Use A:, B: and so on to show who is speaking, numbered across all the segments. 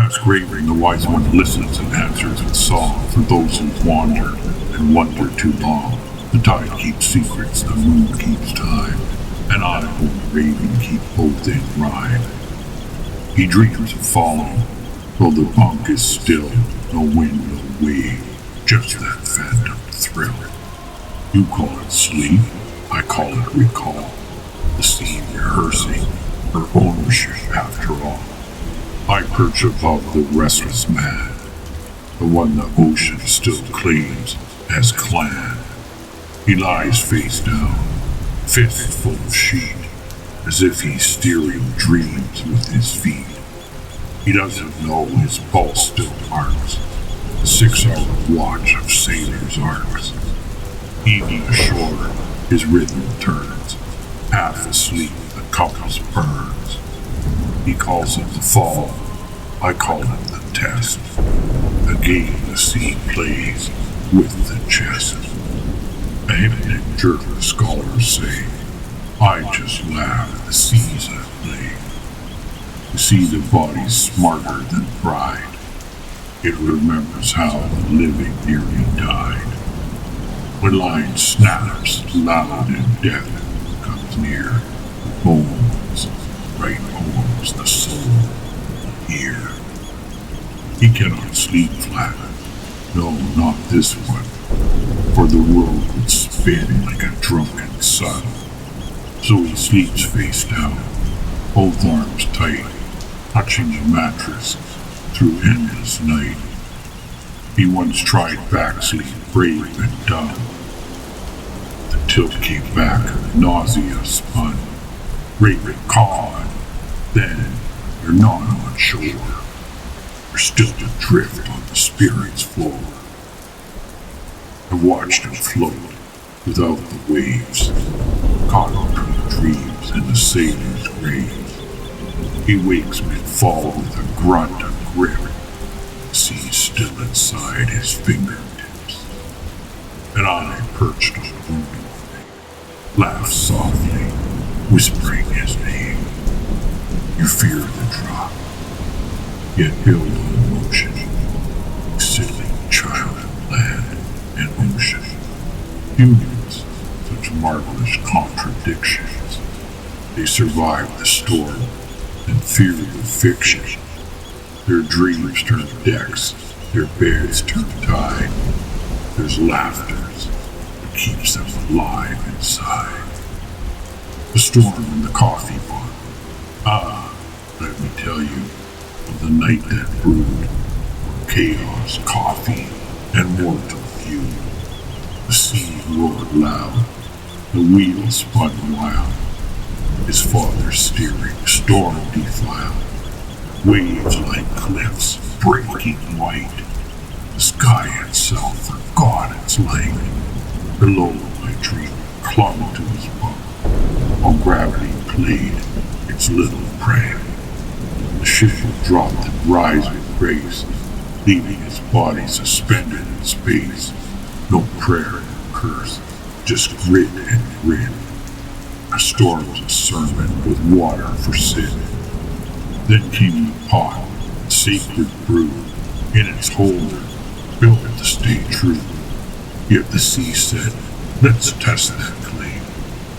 A: Ask Raven, the wise one listens and answers with song for those who wander and wonder too long. The tide keeps secrets, the moon keeps time, and I, old Raven, keep both in rhyme. He dreams of falling, though the bunk is still, no wind, no wave, just that phantom thrill. You call it sleep, I call it recall, the sea rehearsing her ownership after all. I perch above the restless man, the one the ocean still claims as clan. He lies face down, fist full of sheet, as if he's steering dreams with his feet. He doesn't know his pulse still marks the 6-hour watch of sailors' arcs. Heaving ashore, his rhythm turns, half asleep the compass burns. He calls it the fall, I call it the test, a game the sea plays with the chest. A hypnic jerk, the scholars say, I just laugh at the seas I play. You see, the body's smarter than pride. It remembers how the living nearly died. When line snaps loud and death comes near, bones, right bones, the soul here. He cannot sleep flat, no, not this one, for the world would spin like a drunken sun. So he sleeps face down, both arms tight, touching the mattress through endless night. He once tried backsleep, brave and dumb. The tilt came back, nausea spun. Raven cawed, then you're not on shore. You're still adrift on the spirit's floor. I've watched him float without the waves, caught between dreams and the sailor's grave. He wakes mid-fall with a grunt of grip, the sea still inside his fingertips. And I, perched on the window, laugh softly, whispering his name. You fear the drop, yet build on motion, silly child of land and ocean. Humans, such marvelous contradictions. They survive the storm and fear the fiction. Their dreams turn decks, their beds turn tide. There's laughter that keeps them alive inside. The storm in the coffee pot. Ah, let me tell you of the night that brewed, chaos, coffee, and mortal feud. The sea roared loud, the wheel spun wild, his father steering, storm defiled, waves like cliffs breaking white, the sky itself forgot its light. Below, my dream clung to his bunk, while gravity played its little prank. The ship would drop and rise with grace, leaving his body suspended in space. No prayer, no curse, just grit and grin. A storm's a sermon with water for sin. Then came the pot, sacred brew, in its holder, built to stay true. Yet the sea said, let's test that claim,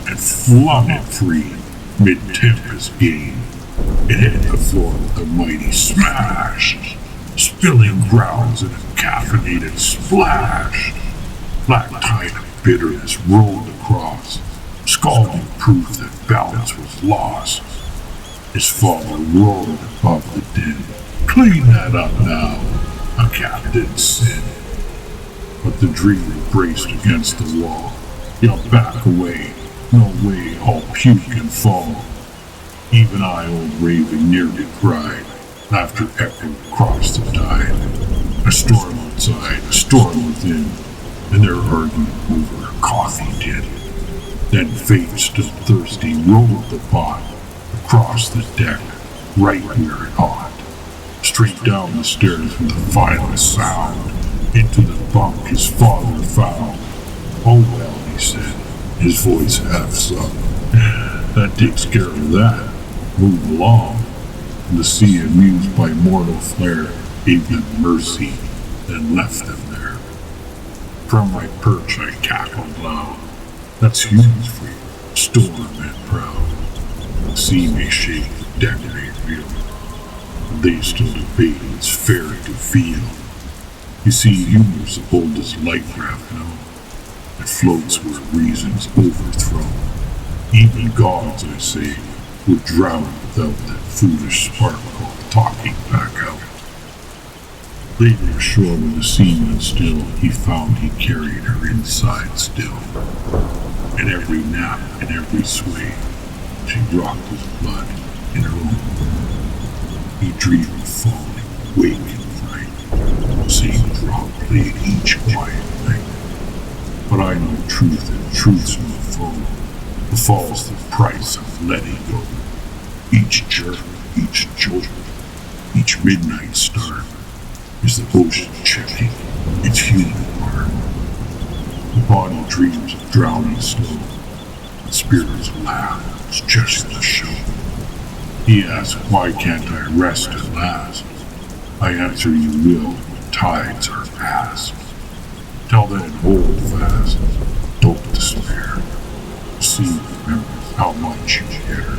A: and flung it free, mid-tempest game. It hit the floor with a mighty smash, spilling grounds in a caffeinated splash. Black tide of bitterness rolled across, scalding proof that balance was lost. His father roared above the din, clean that up now, a captain's sin. But the dreamer braced against the wall, yelled back away, no way, all puke and fall. Even I, old Raven, nearly cried, laughter echoed across the tide. A storm outside, a storm within, and their argument over a coffee tin. Then fate, still thirsty, rolled the pot across the deck, right where it ought. Straight down the stairs with a violent sound, into the bunk his father found. Oh well, he said, his voice half sunk. That takes care of that. Move along. and the sea, amused by mortal flare, gave them mercy, then left them there. From my perch I cackled loud. That's humans for you, storm and proud. The sea may shake, the deck may reel, and they still debate it's fair to feel. You see, humor's the boldest life raft known. It floats where reason's overthrown. Even gods, I say, would drown without that foolish spark called talking back out. Later ashore with the seaman still, he found he carried her inside still. In every nap, in every sway, she rocked his blood in her own. He dreamed of falling, waking fright, seeing drop played each quiet night. But I know truth, and truth's no foe. The fall's the price of letting go. Each jerk, each jolt, each midnight start is the ocean checking its human part. The body dreams of drowning slow. The spirits laugh, it's just a show. He asks, why can't I rest at last? I answer, you will, when tides are past. Till then, hold fast, don't despair. The sea remembers how much you care.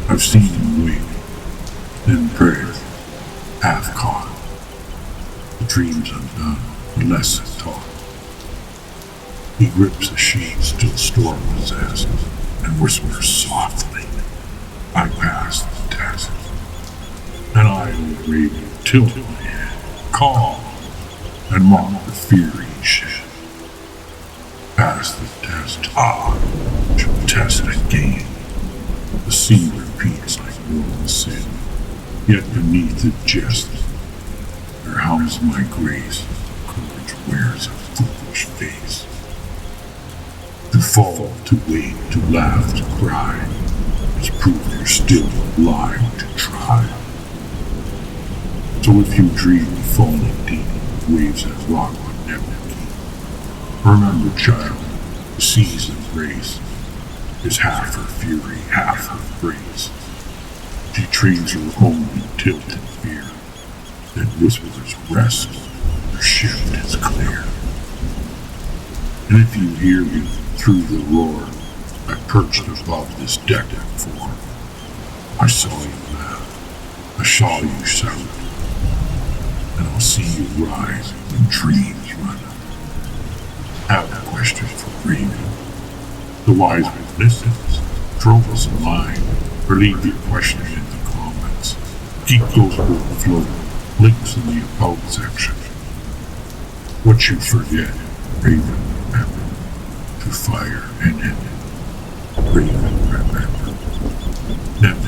A: I've seen him wake, then prayer, half caught. The dream's undone, the lesson taught. He grips the sheet, still storm possessed, and whispers softly, I passed the test. And I, old raven, tilt my head, calm, and mock the fear he shed. Pass the test, shall test again. The sea repeats like mortal sin, yet beneath the jest, there hums my grace, courage wears a foolish face. To fall, to wait, to laugh, to cry, is proof you're still alive to try. So if you dream of falling deep, waves that rock would never keep, remember, child, the sea's embrace is half her fury, half her grace. She trains her own in tilt and fear, then whispers rest, her shift is clear. And if you hear me through the roar, I perched above this deck before. I saw you laugh, I saw you shout, and I'll see you rise when dreams run out. Have a question for Raven. The wise one listens, drove us a line, or leave your question in the comments. Keep those words floating, links in the about section. What you forget, Raven, remember, to fire and end it. Raven, remember, never